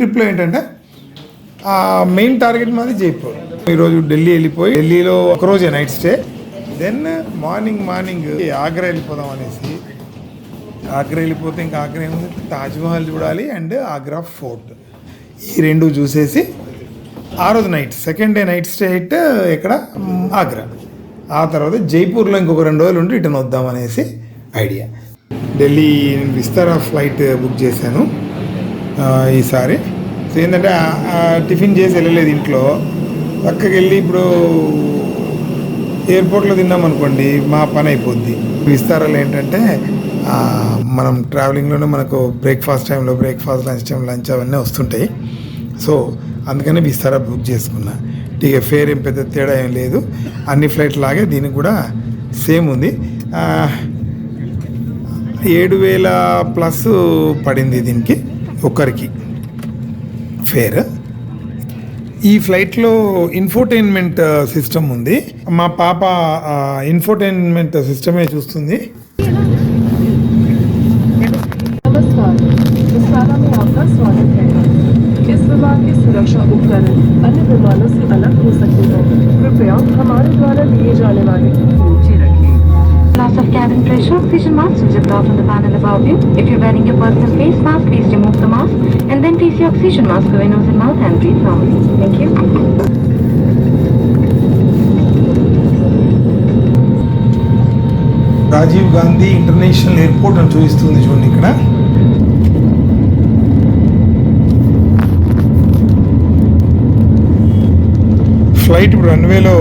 ట్రిప్లో ఏంటంటే main target మాది జైపూర్. ఈరోజు ఢిల్లీ వెళ్ళిపోయి ఢిల్లీలో ఒకరోజే night stay, then morning Agra వెళ్ళిపోదాం అనేసి. ఆగ్రా వెళ్ళిపోతే ఇంకా ఆగ్రా ఏముంది, తాజ్మహల్ చూడాలి అండ్ ఆగ్రా ఫోర్ట్, ఈ రెండు చూసేసి ఆ రోజు night second day night stay అయితే ఇక్కడ ఆగ్రా. ఆ తర్వాత జైపూర్లో ఇంకొక 2 రోజులు ఉండి రిటర్న్ వద్దాం అనేసి idea. Delhi Vistara flight book చేశాను ఈసారి. సో ఏంటంటే టిఫిన్ చేసి వెళ్ళలేదు ఇంట్లో, పక్కకి వెళ్ళి ఇప్పుడు ఎయిర్పోర్ట్లో తిన్నాం అనుకోండి మా పని అయిపోద్ది. విస్తారాలు ఏంటంటే మనం ట్రావెలింగ్లోనే మనకు బ్రేక్ఫాస్ట్ టైంలో బ్రేక్ఫాస్ట్, లంచ్ టైం లంచ్ అవన్నీ వస్తుంటాయి. సో అందుకని విస్తారా బుక్ చేసుకున్నా. ఇక ఫేర్ ఏం పెద్ద తేడా ఏం లేదు, అన్ని ఫ్లైట్ లాగే దీనికి కూడా సేమ్ ఉంది. 7,000+ పడింది దీనికి ఒక్కరికి ఫేర్. ఈ ఫ్లైట్లో ఇన్ఫోటైన్మెంట్ సిస్టమ్ ఉంది. మా పాప ఇన్ఫోటైన్మెంట్ సిస్టమే చూస్తుంది. इस विमान की सुरक्षा उपकरण अन्य विमानों से अलग हो सकते हैं। कृपया हमारे द्वारा लिए जाने वाले नीचे रखें। Loss of cabin pressure, oxygen mask will zip off on the panel above you. If you're wearing your personal face mask, please remove the mask and then place your oxygen mask over your nose and mouth and breathe normally. Thank you. Rajiv Gandhi international airport అని చూపిస్తుంది చూడండి ఇక్కడ. Flight ఇప్పుడు రన్వేలో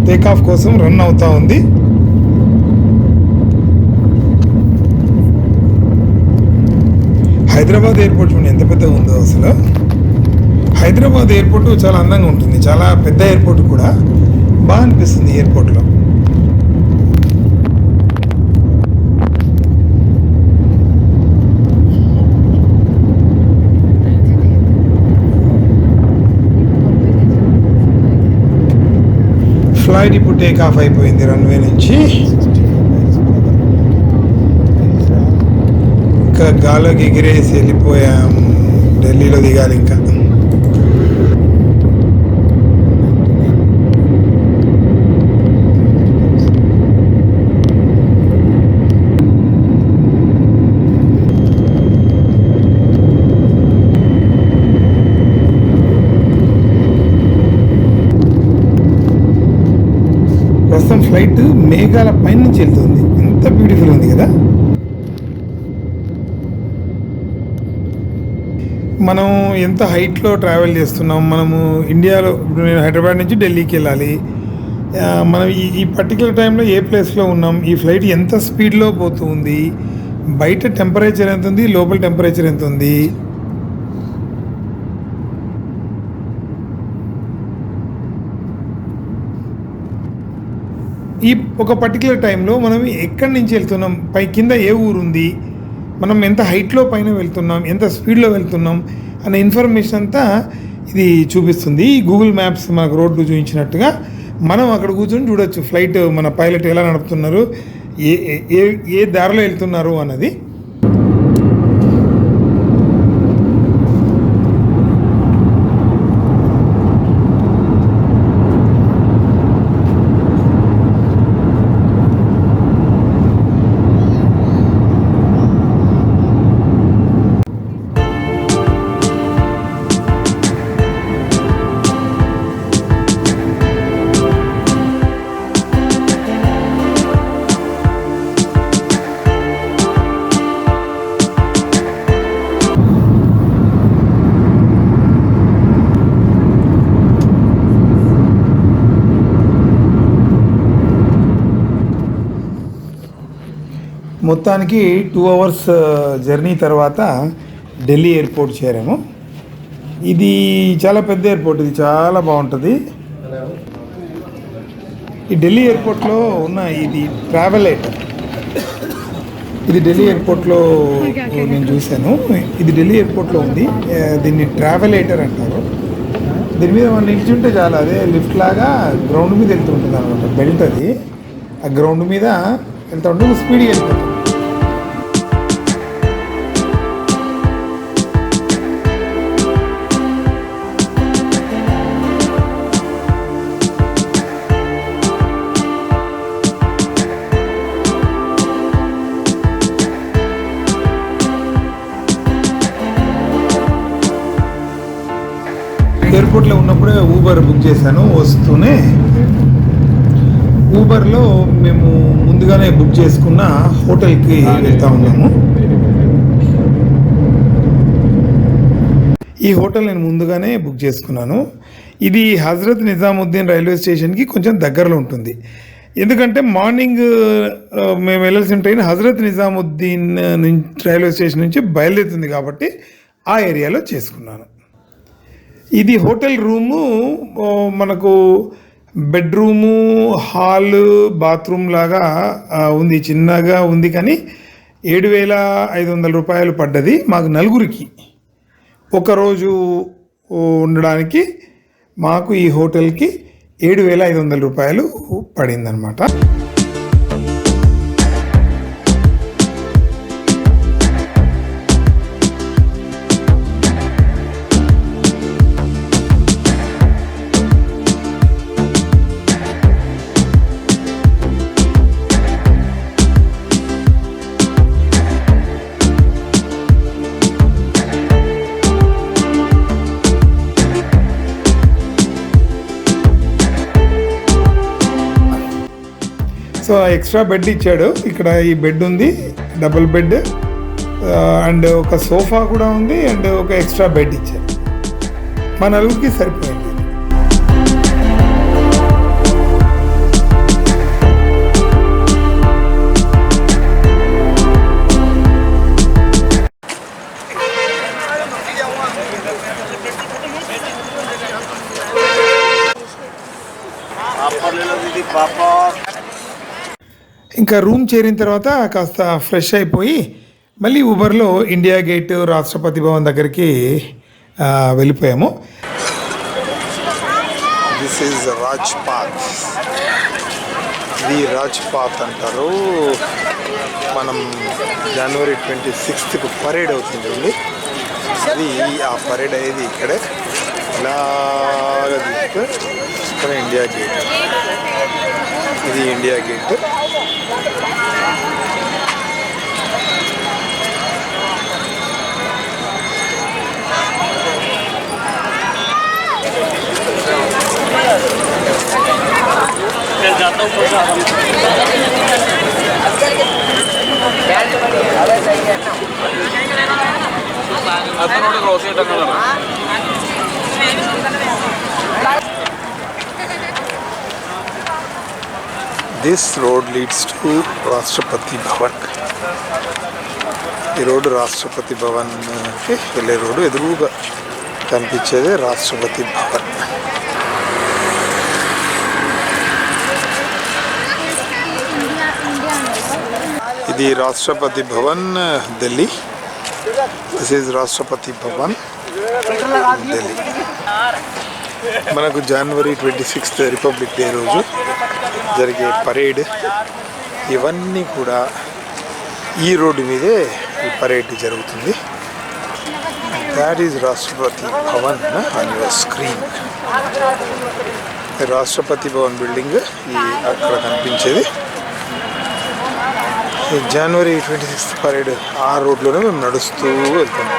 takeoff కోసం run అవుతా ఉంది. Hyderabad airport చూడండి ఎంత పెద్దగా ఉందో అసలు. హైదరాబాద్ ఎయిర్పోర్ట్ చాలా అందంగా ఉంటుంది, చాలా పెద్ద ఎయిర్పోర్ట్ కూడా, బాగా అనిపిస్తుంది ఎయిర్పోర్ట్లో. ఫ్లైట్ ఇప్పుడు టేక్ ఆఫ్ అయిపోయింది రన్వే నుంచి. ఇంకా గాలోకి ఎగిరేసి వెళ్ళిపోయాం, ఢిల్లీలో దిగాలి ఇంకా. ప్రస్తుతం ఫ్లైట్ మేఘాల పైన నుంచి వెళ్తుంది, ఎంత బ్యూటిఫుల్ ఉంది కదా. మనం ఎంత హైట్లో ట్రావెల్ చేస్తున్నాం. మనము ఇండియాలో ఇప్పుడు నేను హైదరాబాద్ నుంచి ఢిల్లీకి వెళ్ళాలి. మనం ఈ పర్టికులర్ టైంలో ఏ ప్లేస్లో ఉన్నాం, ఈ ఫ్లైట్ ఎంత స్పీడ్లో పోతుంది, బయట టెంపరేచర్ ఎంత ఉంది, లోపల టెంపరేచర్ ఎంత ఉంది. ఈ ఒక పర్టికులర్ టైంలో మనం ఎక్కడి నుంచి వెళ్తున్నాం, కింద ఏ ఊరు ఉంది, మనం ఎంత హైట్లో పైన వెళ్తున్నాం, ఎంత స్పీడ్లో వెళ్తున్నాం అనే ఇన్ఫర్మేషన్ అంతా ఇది చూపిస్తుంది. ఈ గూగుల్ మ్యాప్స్ మనకు రోడ్డు చూపించినట్టుగా మనం అక్కడ కూర్చొని చూడొచ్చు ఫ్లైట్ మన పైలట్ ఎలా నడుపుతున్నారు, ఏ దారిలో వెళ్తున్నారు అన్నది. మొత్తానికి 2 hours జర్నీ తర్వాత ఢిల్లీ ఎయిర్పోర్ట్ చేరాము. ఇది చాలా పెద్ద ఎయిర్పోర్ట్, ఇది చాలా బాగుంటుంది. ఈ ఢిల్లీ ఎయిర్పోర్ట్లో ఉన్న ఇది ట్రావెలేటర్, ఇది ఢిల్లీ ఎయిర్పోర్ట్లో నేను చూశాను. ఇది ఢిల్లీ ఎయిర్పోర్ట్లో ఉంది, దీన్ని ట్రావెలేటర్ అంటారు. దీని మీద మనం నిల్చుంటే చాలా, అదే లిఫ్ట్ లాగా గ్రౌండ్ మీద వెళ్తుంటుంది అనమాట. బెల్ట్ అది ఆ గ్రౌండ్ మీద వెళ్తూ ఉంటే స్పీడ్గా వెళ్ళిపోతుంది. ఎయిర్పోర్ట్లో ఉన్నప్పుడే ఊబర్ బుక్ చేశాను. వస్తూనే ఊబర్లో మేము ముందుగానే బుక్ చేసుకున్న హోటల్కి వెళ్తా ఉన్నాము. ఈ హోటల్ నేను ముందుగానే బుక్ చేసుకున్నాను. ఇది హజరత్ నిజాముద్దీన్ రైల్వే స్టేషన్కి కొంచెం దగ్గరలో ఉంటుంది. ఎందుకంటే మార్నింగ్ మేము వెళ్ళాల్సిన train Hazrat Nizamuddin railway station నుంచి బయలుదేరుతుంది కాబట్టి ఆ ఏరియాలో చేసుకున్నాను. ఇది హోటల్ రూము. మనకు బెడ్రూము, హాల్, బాత్రూమ్ లాగా ఉంది. చిన్నగా ఉంది కానీ 7,500 రూపాయలు పడ్డది మాకు నలుగురికి. ఒకరోజు ఉండడానికి మాకు ఈ హోటల్కి 7,500 రూపాయలు పడిందనమాట. సో ఎక్స్ట్రా బెడ్ ఇచ్చాడు. ఇక్కడ ఈ బెడ్ ఉంది, డబుల్ బెడ్, అండ్ ఒక సోఫా కూడా ఉంది, అండ్ ఒక ఎక్స్ట్రా బెడ్ ఇచ్చాడు. మా నలుగురికి సరిపోయింది. ఇంకా రూమ్ చేరిన తర్వాత కాస్త ఫ్రెష్ అయిపోయి మళ్ళీ ఊబర్లో ఇండియా గేట్, రాష్ట్రపతి భవన్ దగ్గరికి వెళ్ళిపోయాము. This is Rajpath. ఇది రాజ్పాత్ అంటారు. మనం జనవరి 26కు పరేడ్ అవుతుంది. అది ఆ పరేడ్ అయ్యేది ఇక్కడే. ఇలాగా తీసుకు ఇక్కడ ఇండియా గేట్. ఇది India gate. This road leads to Rashtrapati Bhavan. ఈ రోడ్డు రాష్ట్రపతి భవన్కి వెళ్ళే రోడ్డు. ఎదురుగా కనిపించేది రాష్ట్రపతి భవన్. ఇది రాష్ట్రపతి భవన్, ఢిల్లీ. This is Rashtrapati Bhavan, Delhi. మనకు జనవరి 26th రిపబ్లిక్ డే రోజు జరిగే పరేడ్ ఇవన్నీ కూడా ఈ రోడ్డు మీదే ఈ పరేడ్ జరుగుతుంది. That is Rashtrapati Bhavan on your screen. Rashtrapati Bhavan building ఈ అక్కడ కనిపించేది. జనవరి 26th పరేడ్ ఆ రోడ్లోనే మేము నడుస్తూ వెళ్తాం.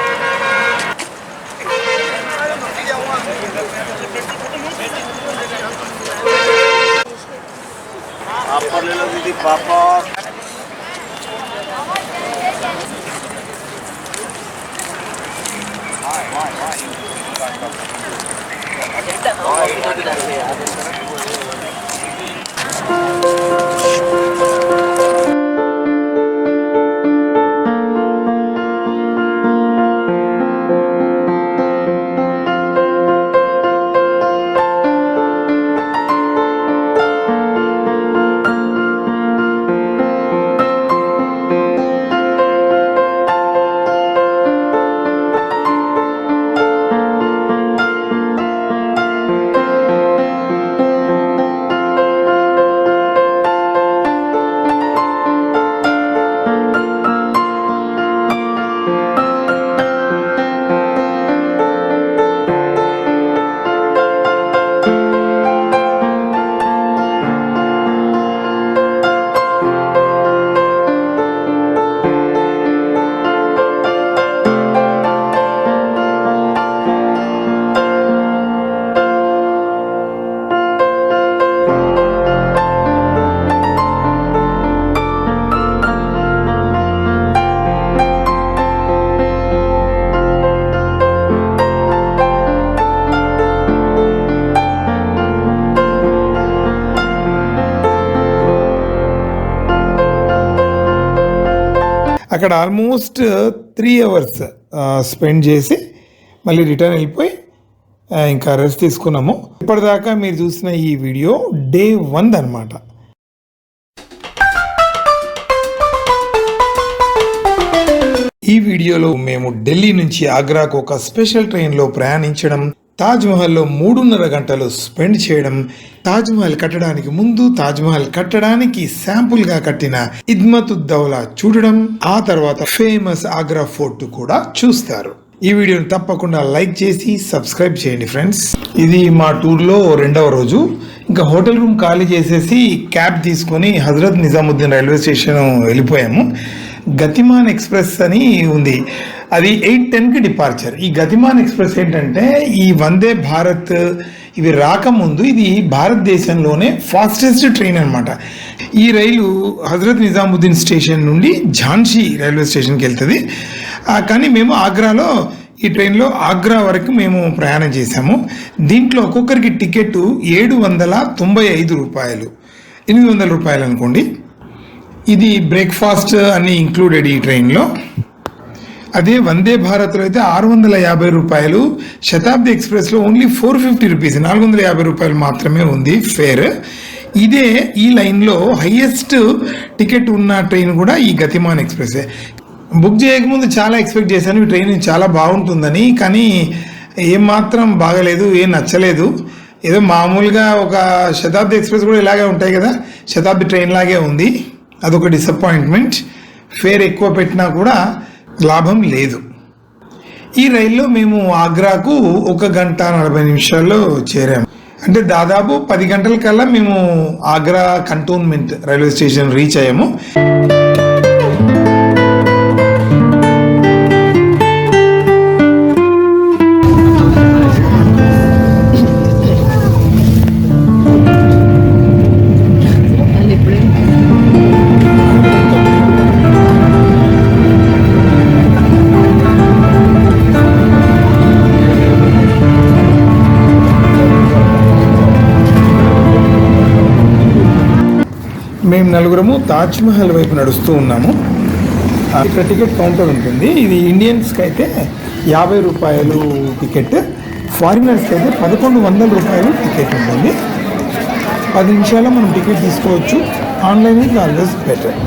అక్కడ ఆల్మోస్ట్ 3 అవర్స్ స్పెండ్ చేసి మళ్ళీ రిటర్న్ వెళ్ళిపోయి ఇంకా రెస్ట్ తీసుకున్నాము. ఇప్పటిదాకా మీరు చూసిన ఈ వీడియో డే 1 అనమాట. ఈ వీడియోలో మేము ఢిల్లీ నుంచి ఆగ్రాకు ఒక స్పెషల్ ట్రైన్లో ప్రయాణించడం, తాజ్మహల్లో 3.5 గంటలు స్పెండ్ చేయడం, తాజ్మహల్ కట్టడానికి ముందు, తాజ్మహల్ కట్టడానికి శాంపుల్గా కట్టిన ఇద్మతుద్దౌలా చూడడం, ఆ తర్వాత ఫేమస్ ఆగ్రా ఫోర్ట్ కూడా చూస్తారు. ఈ వీడియోని తప్పకుండా లైక్ చేసి సబ్స్క్రైబ్ చేయండి ఫ్రెండ్స్. ఇది మా టూర్లో 2వ రోజు. ఇంకా హోటల్ రూమ్ ఖాళీ చేసేసి క్యాబ్ తీసుకొని హజరత్ నిజాముద్దీన్ రైల్వే స్టేషన్ వెళ్ళిపోయాము. గతిమాన్ ఎక్స్ప్రెస్ అని ఉంది, అది 8:10కి డిపార్చర్. ఈ గతిమాన్ ఎక్స్ప్రెస్ ఏంటంటే ఈ వందే భారత్ ఇవి రాకముందు ఇది భారతదేశంలోనే ఫాస్టెస్ట్ ట్రైన్ అనమాట. ఈ రైలు హజరత్ నిజాముద్దీన్ స్టేషన్ నుండి ఝాన్సీ రైల్వే స్టేషన్కి వెళ్తుంది. కానీ మేము ఆగ్రాలో ఈ ట్రైన్లో ఆగ్రా వరకు మేము ప్రయాణం చేశాము. దీంట్లో ఒక్కొక్కరికి టికెట్ 795 రూపాయలు, 800 రూపాయలు అనుకోండి. ఇది బ్రేక్ఫాస్ట్ అన్ని ఇంక్లూడెడ్ ఈ ట్రైన్లో. అదే వందే భారత్లో అయితే 650 రూపాయలు, శతాబ్ది ఎక్స్ప్రెస్లో ఓన్లీ 450 రూపీస్, 450 రూపాయలు మాత్రమే ఉంది ఫేర్. ఇదే ఈ లైన్లో హైయెస్ట్ టికెట్ ఉన్న ట్రైన్ కూడా ఈ గతిమాన్ ఎక్స్ప్రెస్. బుక్ చేయకముందు చాలా ఎక్స్పెక్ట్ చేశాను ఈ ట్రైన్ చాలా బాగుంటుందని, కానీ ఏమాత్రం బాగలేదు, ఏం నచ్చలేదు. ఏదో మామూలుగా ఒక శతాబ్ది ఎక్స్ప్రెస్ కూడా ఇలాగే ఉంటాయి కదా, శతాబ్ది ట్రైన్ లాగే ఉంది. అదొక డిసప్పాయింట్మెంట్. ఫేర్ ఎక్కువ పెట్టినా కూడా లాభం లేదు. ఈ రైల్లో మేము ఆగ్రాకు 1 గంట 40 నిమిషాల్లో చేరాము. అంటే దాదాపు 10 గంటల కల్లా మేము Agra cantonment railway station reach అయ్యాము. మేము నలుగురము తాజ్మహల్ వైపు నడుస్తూ ఉన్నాము. ఇక్కడ టికెట్ కౌంటర్ ఉంటుంది. ఇది ఇండియన్స్కి అయితే 50 రూపాయలు టికెట్, ఫారినర్స్కి అయితే 1100 రూపాయలు టికెట్ ఉంటుంది. 10 నిమిషాల్లో మనం టికెట్ తీసుకోవచ్చు. Online is always better.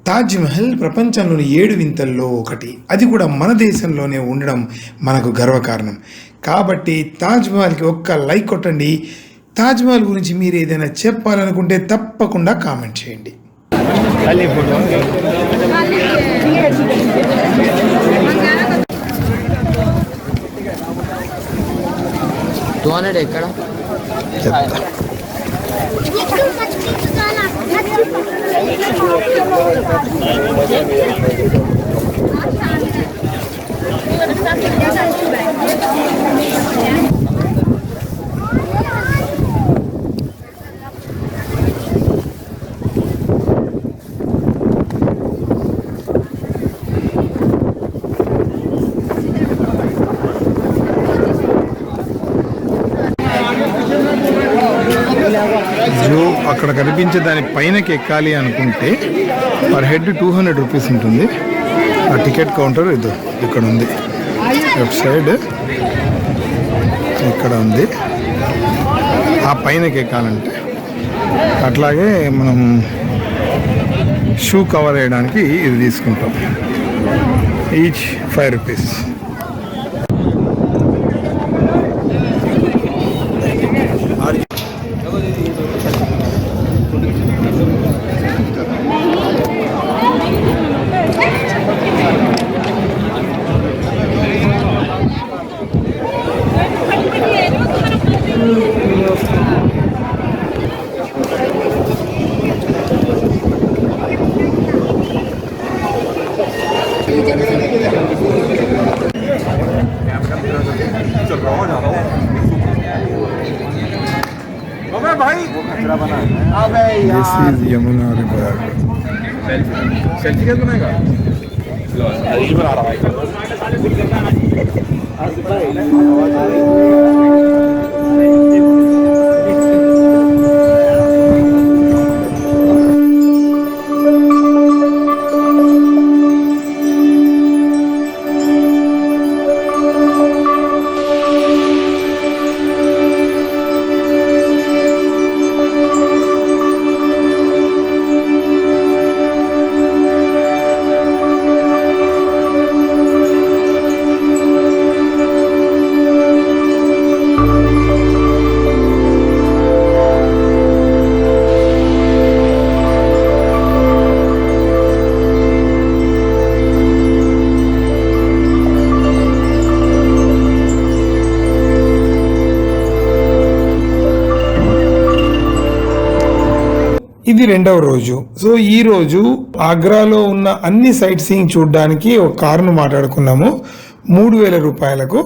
Taj Mahal ప్రపంచంలోని 7 వింతల్లో ఒకటి. అది కూడా మన దేశంలోనే ఉండడం మనకు గర్వకారణం. కాబట్టి తాజ్మహల్కి ఒక్క లైక్ కొట్టండి. తాజ్మహల్ గురించి మీరు ఏదైనా చెప్పాలనుకుంటే తప్పకుండా కామెంట్ చేయండి. ఎక్కడ చెప్తా. అక్కడ కనిపించే దాని పైనకి ఎక్కాలి అనుకుంటే పర్ హెడ్ 200 రూపీస్ ఉంటుంది. ఆ టికెట్ కౌంటర్ ఇక్కడ ఉంది, లెఫ్ట్ సైడ్ ఇక్కడ ఉంది. ఆ పైనకి ఎక్కాలంటే అట్లాగే మనం షూ కవర్ వేయడానికి ఇది తీసుకుంటాం. Each 5 rupees. This is Yamuna River. Selfie कैसे बनाएगा अजीब बना रहा है ఇది రెండవ రోజు. సో ఈ రోజు ఆగ్రాలో ఉన్న అన్ని సైట్ సీయింగ్ చూడడానికి ఒక కారును మాట్లాడుకున్నాము 3,000 రూపాయలకు.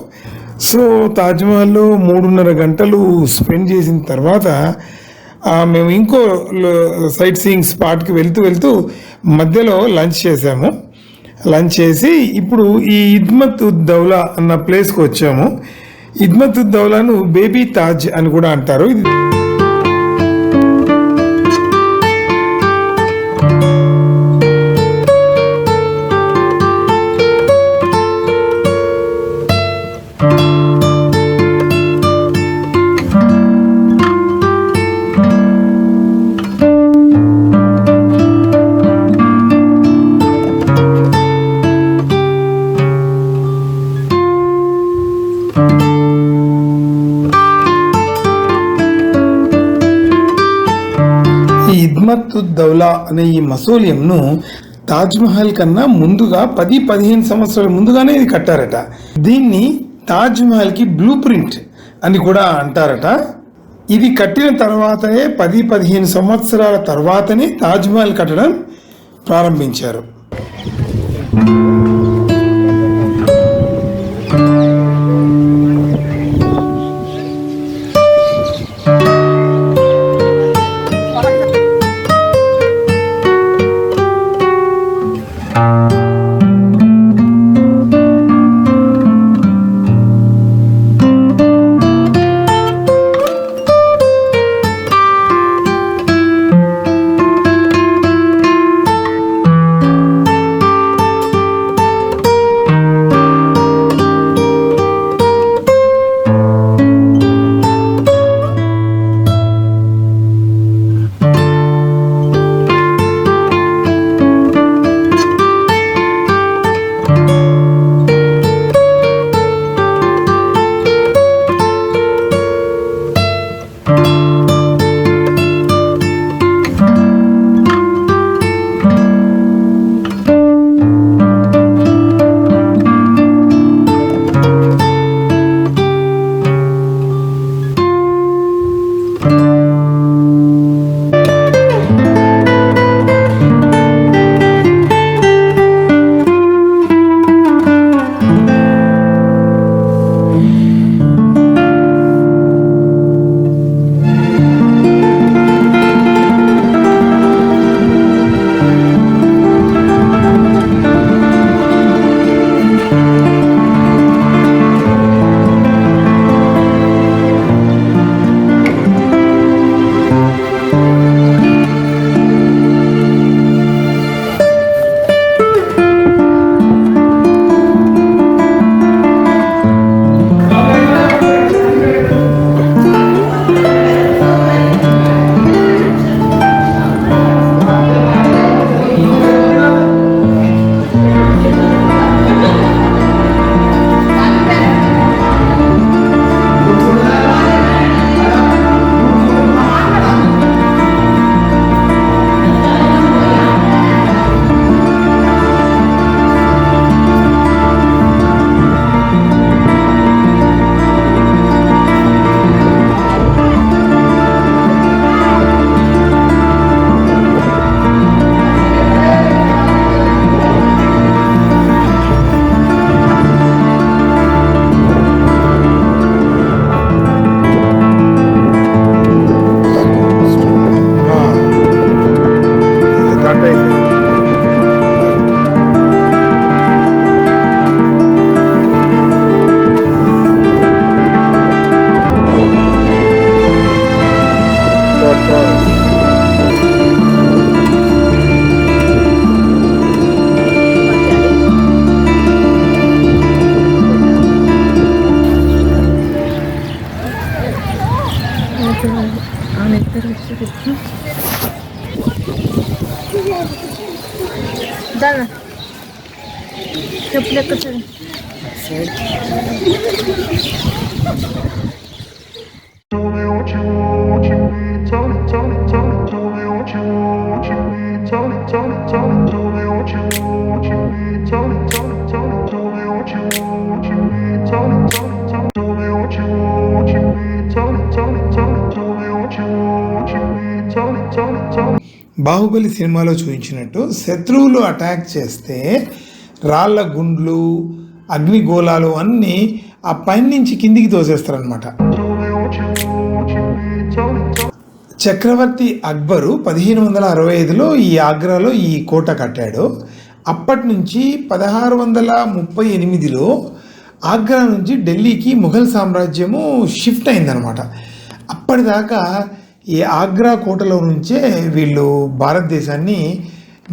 సో తాజ్మహల్లో 3.5 గంటలు స్పెండ్ చేసిన తర్వాత మేము ఇంకో సైట్ సీయింగ్ స్పాట్కి వెళ్తూ మధ్యలో లంచ్ చేసాము. లంచ్ చేసి ఇప్పుడు ఈ ఇద్మత్ ఉద్ దౌలా అన్న ప్లేస్కి వచ్చాము. ఇద్మత్ ఉద్ దౌలాను బేబీ తాజ్ అని కూడా అంటారు. ఇద్మత్ ఉద్ దౌలా అనే ఈ మసోలియంను తాజ్మహల్ కన్నా ముందుగా 10-15 సంవత్సరాల ముందుగానే ఇది కట్టారట. దీన్ని తాజ్మహల్కి బ్లూ ప్రింట్ అని కూడా అంటారట. ఇది కట్టిన తర్వాతనే 10-15 సంవత్సరాల తర్వాతనే తాజ్మహల్ కట్టడం ప్రారంభించారు. చెప్పులు ఎక్కడ చూడు. బాహుబలి సినిమాలో చూపించినట్టు శత్రువులు అటాక్ చేస్తే రాళ్ళ గుండ్లు అగ్నిగోళాలు అన్నీ ఆ పైన నుంచి కిందికి తోసేస్తారనమాట. చక్రవర్తి అక్బరు 1565లో ఈ ఆగ్రాలో ఈ కోట కట్టాడు. అప్పటి నుంచి 1638లో ఆగ్రా నుంచి ఢిల్లీకి ముఘల్ సామ్రాజ్యము షిఫ్ట్ అయిందనమాట. అప్పటిదాకా ఈ ఆగ్రా కోటలో నుంచే వీళ్ళు భారతదేశాన్ని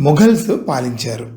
ముఘల్స్ పాలించారు.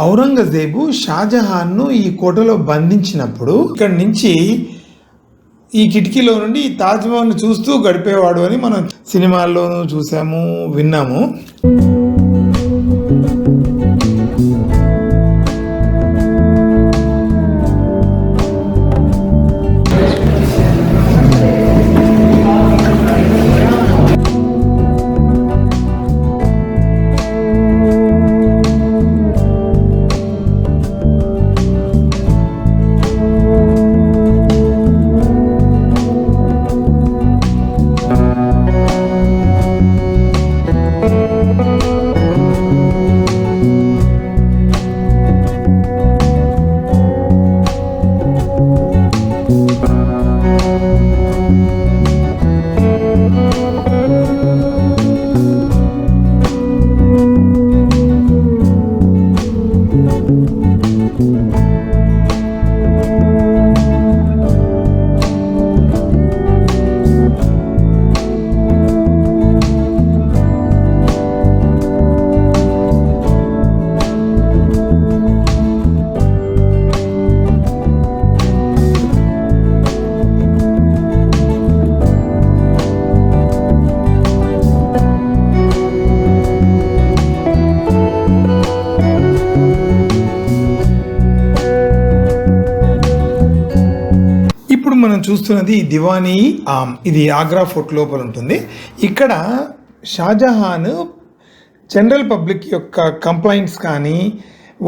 ఔరంగజేబు షాజహాన్ను ఈ కోటలో బంధించినప్పుడు ఇక్కడి నుంచి ఈ కిటికీలో నుండి ఈ తాజ్మహల్ను చూస్తూ గడిపేవాడు అని మనం సినిమాల్లోనూ చూసాము, విన్నాము. మనం చూస్తున్నది దివానీ ఆమ్. ఇది ఆగ్రా ఫోర్ట్ లోపల ఉంటుంది. ఇక్కడ షాజహాన్ జనరల్ పబ్లిక్ యొక్క కంప్లైంట్స్ కానీ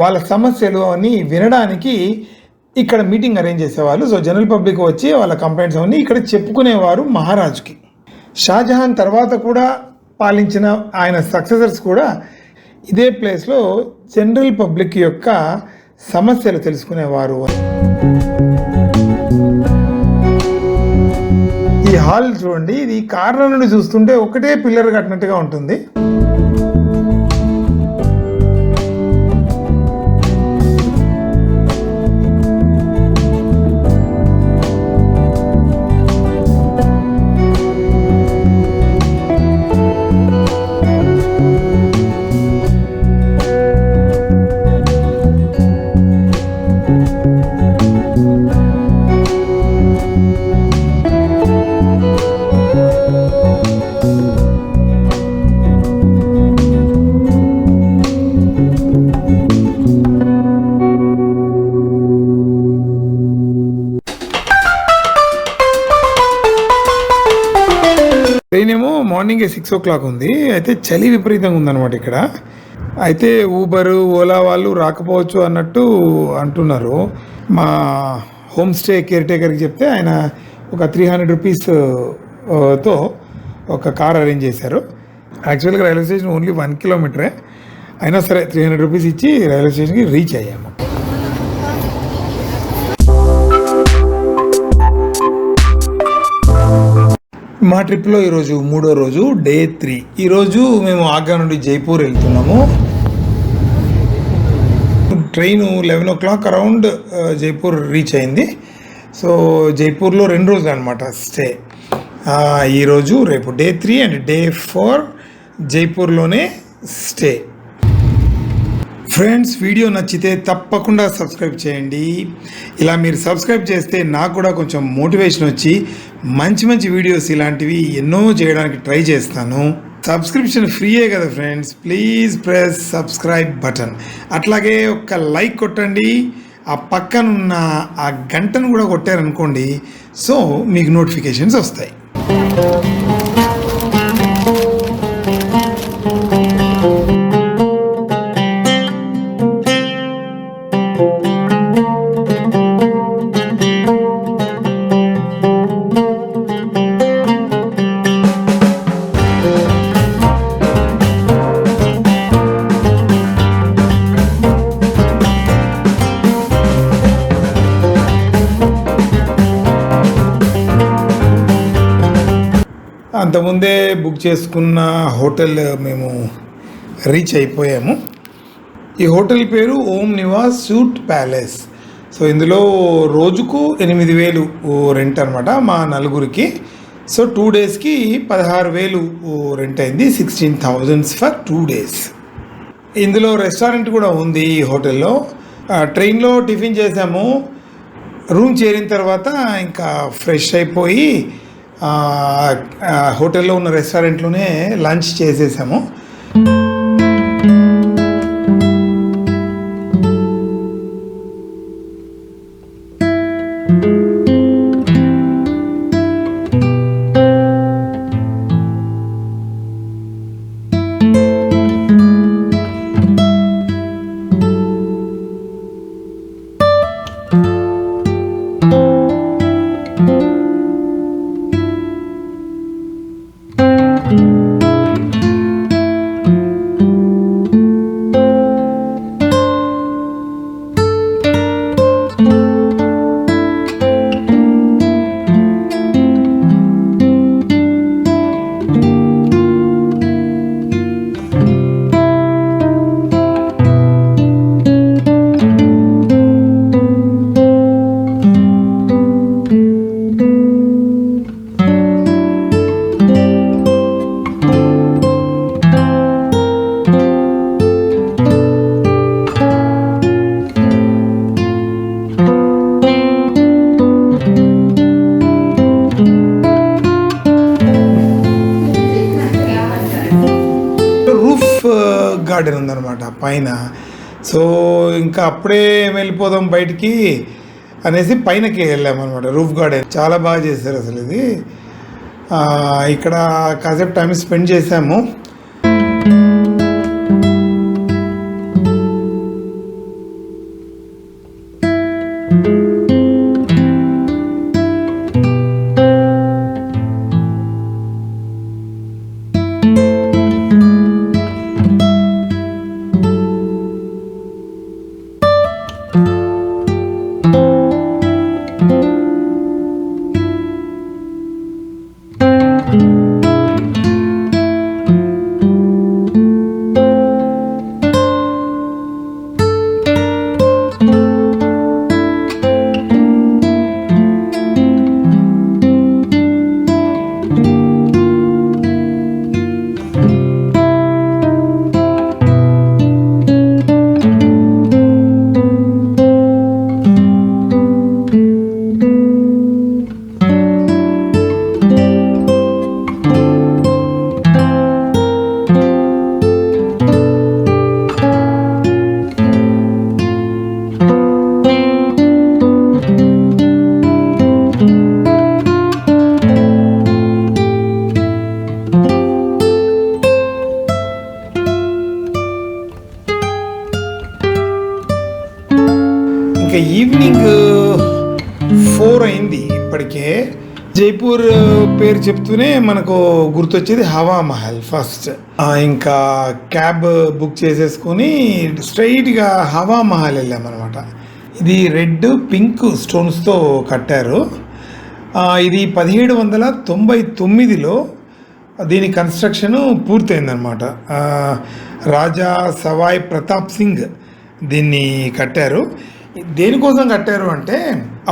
వాళ్ళ సమస్యలు అని వినడానికి ఇక్కడ మీటింగ్ అరేంజ్ చేసేవాళ్ళు. సో జనరల్ పబ్లిక్ వచ్చి వాళ్ళ కంప్లైంట్స్ అవన్నీ ఇక్కడ చెప్పుకునేవారు మహారాజుకి. షాజహాన్ తర్వాత కూడా పాలించిన ఆయన సక్సెసర్స్ కూడా ఇదే ప్లేస్లో జనరల్ పబ్లిక్ యొక్క సమస్యలు తెలుసుకునేవారు. ఈ హాల్ చూడండి, ఇది కార్నర్ నుండి చూస్తుంటే ఒకటే పిల్లర్ కట్టినట్టుగా ఉంటుంది. ట్రైన్ ఏమో మార్నింగే 6 o'clock ఉంది. అయితే చలి విపరీతంగా ఉందన్నమాట ఇక్కడ. అయితే ఊబర్, ఓలా వాళ్ళు రాకపోవచ్చు అన్నట్టు అంటున్నారు. మా హోమ్ స్టే కేర్ టేకర్కి చెప్తే ఆయన ఒక 300 rupees తో ఒక కార్ అరేంజ్ చేశారు. యాక్చువల్గా రైల్వే స్టేషన్ ఓన్లీ 1 kilometer అయినా సరే 300 rupees ఇచ్చి రైల్వే స్టేషన్కి రీచ్ అయ్యాము. మా ట్రిప్లో ఈరోజు 3వ రోజు, డే 3. ఈరోజు మేము ఆగ్రా నుండి జైపూర్ వెళ్తున్నాము. Train 11 o'clock around Jaipur reach అయింది. సో జైపూర్లో 2 రోజులు అనమాట స్టే. ఈరోజు రేపు డే 3 అండ్ డే 4 జైపూర్లోనే స్టే. ఫ్రెండ్స్, వీడియో నచ్చితే తప్పకుండా సబ్స్క్రైబ్ చేయండి. ఇలా మీరు సబ్స్క్రైబ్ చేస్తే నాకు కూడా కొంచెం మోటివేషన్ వచ్చి మంచి మంచి వీడియోస్ ఇలాంటివి ఎన్నో చేయడానికి ట్రై చేస్తాను. సబ్స్క్రిప్షన్ ఫ్రీయే కదా friends, please press subscribe button. అట్లాగే ఒక లైక్ కొట్టండి, ఆ పక్కనున్న ఆ గంటను కూడా కొట్టారనుకోండి, సో మీకు నోటిఫికేషన్స్ వస్తాయి. అంతకుముందే బుక్ చేసుకున్న హోటల్ మేము రీచ్ అయిపోయాము. ఈ హోటల్ పేరు ఓం నివాస్ సూట్ ప్యాలెస్. సో ఇందులో రోజుకు 8,000 రెంట్ అనమాట మా నలుగురికి. సో 2 daysకి 16,000 రెంట్ అయింది. 16,000 ఫర్ 2 days. ఇందులో రెస్టారెంట్ కూడా ఉంది ఈ హోటల్లో. ట్రైన్లో టిఫిన్ చేసాము. రూమ్ చేరిన తర్వాత ఇంకా ఫ్రెష్ అయిపోయి హోటల్లో ఉన్న రెస్టారెంట్లోనే లంచ్ చేసేసాము. గార్డెన్ ఉందన్నమాట పైన. సో ఇంకా అప్పుడే వెళ్ళిపోదాం బయటికి అనేసి పైనకి వెళ్ళామన్నమాట. రూఫ్ గార్డెన్ చాలా బాగా చేశారు అసలు ఇది. ఇక్కడ కాసేపు టైం స్పెండ్ చేసాము. ఇంకా ఈవినింగ్ 4 అయింది ఇప్పటికే. జైపూర్ పేరు చెప్తూనే మనకు గుర్తొచ్చేది హవా మహల్ ఫస్ట్. ఇంకా క్యాబ్ బుక్ చేసేసుకొని స్ట్రైట్గా హవా మహల్ వెళ్ళామన్నమాట. ఇది రెడ్ పింక్ స్టోన్స్తో కట్టారు. ఇది 1799లో దీని కన్స్ట్రక్షన్ పూర్తయిందనమాట. రాజా సవాయ్ ప్రతాప్ సింగ్ దీన్ని కట్టారు. దేనికోసం కట్టారు అంటే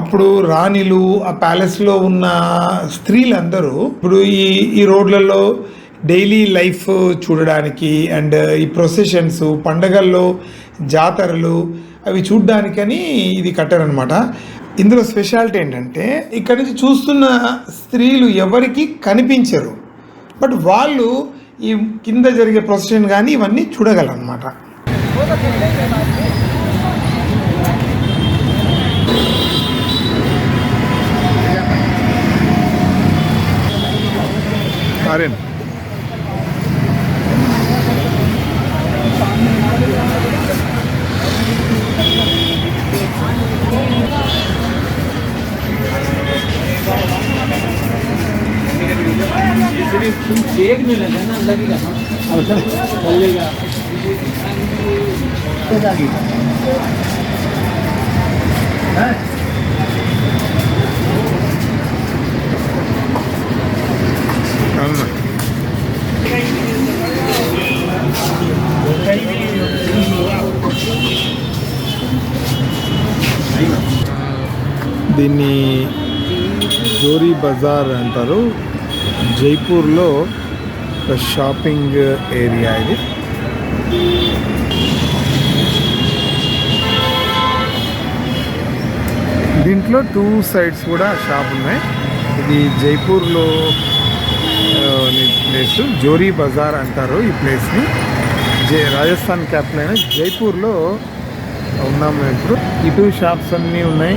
అప్పుడు రాణిలు ఆ ప్యాలెస్లో ఉన్న స్త్రీలందరూ ఇప్పుడు ఈ రోడ్లలో డైలీ లైఫ్ చూడడానికి అండ్ ఈ ప్రొసెషన్స్, పండగల్లో జాతరలు అవి చూడడానికని ఇది కట్టారనమాట. ఇందులో స్పెషాలిటీ ఏంటంటే ఇక్కడ నుంచి చూస్తున్న స్త్రీలు ఎవరికి కనిపించరు, బట్ వాళ్ళు ఈ కింద జరిగే ప్రొసెషన్ కానీ ఇవన్నీ చూడగలరన్నమాట. ఆర్యన్ एक नहीं लगे ना, लगेगा ना, अब चलेगा। అవునా దీన్ని జోరీ బజార్ అంటారు. జైపూర్లో ఒక షాపింగ్ ఏరియా ఇది. దీంట్లో 2 సైడ్స్ కూడా షాప్ ఉన్నాయి. ఇది జైపూర్లో ప్లేస్ జోరీ బజార్ అంటారు ఈ ప్లేస్ని. రాజస్థాన్ క్యాపిటల్ అయిన జైపూర్లో ఉన్నాము ఇప్పుడు. ఇటు షాప్స్ అన్నీ ఉన్నాయి,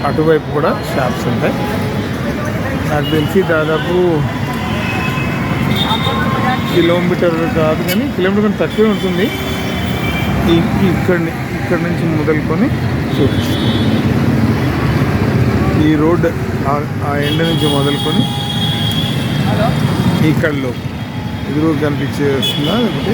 అటువైపు కూడా షాప్స్ ఉంటాయి. నాకు తెలిసి దాదాపు కిలోమీటర్ కాదు కానీ కిలోమీటర్ తక్కువే ఉంటుంది. ఇక్కడ నుంచి మొదలుకొని చూపిస్తాను. ఈ రోడ్ ఆ ఎండ్ నుంచి మొదలుకొని ఇక్కడలో ఎదురు కనిపించేస్తుందా లేకపోతే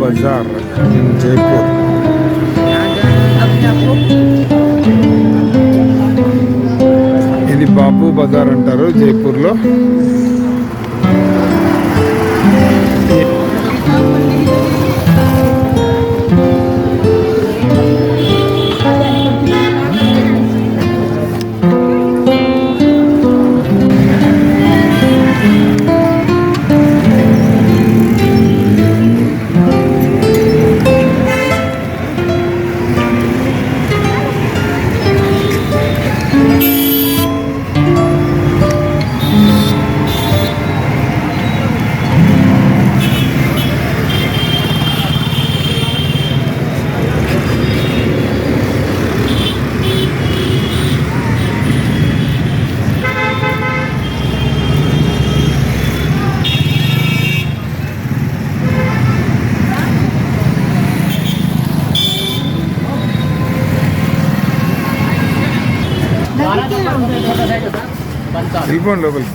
బజార్ ఇన్ జైపూర్. ఇది బాపు బజార్ అంటారు జైపూర్లో. వెళ్ళిపోండి లోపలికి.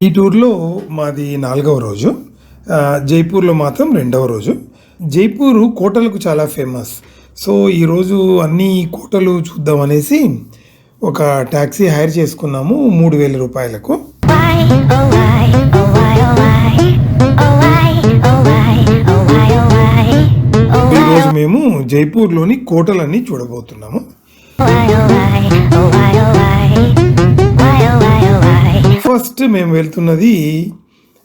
ఈ టూర్లో మాది 4వ రోజు, జైపూర్లో మాత్రం 2వ రోజు. జైపూరు కోటలకు చాలా ఫేమస్. సో ఈరోజు అన్ని కోటలు చూద్దాం అనేసి ఒక ట్యాక్సీ హైర్ చేసుకున్నాము 3000 రూపాయలకు. Oh why, oh why, oh why, oh why, oh why, oh why, oh why. జైపూర్లోని కోటలన్నీ చూడబోతున్నాము. ఫస్ట్ మేము వెళ్తున్నది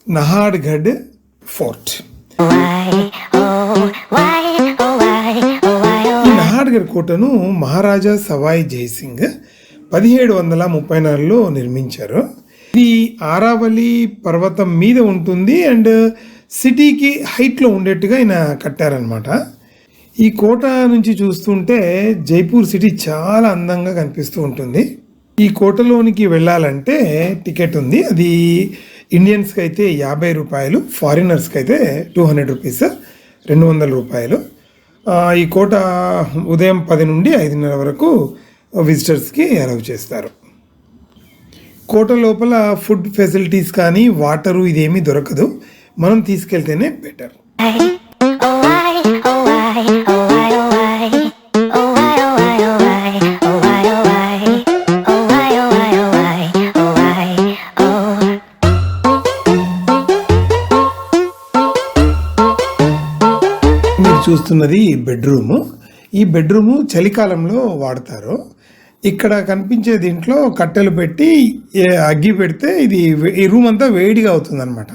నహాడ్గఢ్ ఫోర్ట్. ఈ నహాడ్గఢ్ కోటను మహారాజా సవాయ్ జైసింగ్ 1734లో నిర్మించారు. ఇది ఆరావళి పర్వతం మీద ఉంటుంది అండ్ సిటీకి హైట్లో ఉండేట్టుగా ఆయన కట్టారనమాట. ఈ కోట నుంచి చూస్తుంటే జైపూర్ సిటీ చాలా అందంగా కనిపిస్తూ ఉంటుంది. ఈ కోటలోనికి వెళ్ళాలంటే టికెట్ ఉంది. అది ఇండియన్స్కి అయితే 50 రూపాయలు, ఫారినర్స్కి అయితే 200 రూపీస్, 200 రూపాయలు. ఈ కోట ఉదయం 10 నుండి 5:30 వరకు విజిటర్స్కి అలౌ చేస్తారు. కోట లోపల ఫుడ్ ఫెసిలిటీస్ కానీ వాటరు ఇదేమీ దొరకదు. మనం తీసుకెళ్తేనే బెటర్. మీరు చూస్తున్నది బెడ్రూము. ఈ బెడ్రూము చలికాలంలో వాడతారు. ఇక్కడ కనిపించే దీంట్లో కట్టెలు పెట్టి అగ్గి పెడితే ఈ రూమ్ అంతా వేడిగా అవుతుందన్నమాట.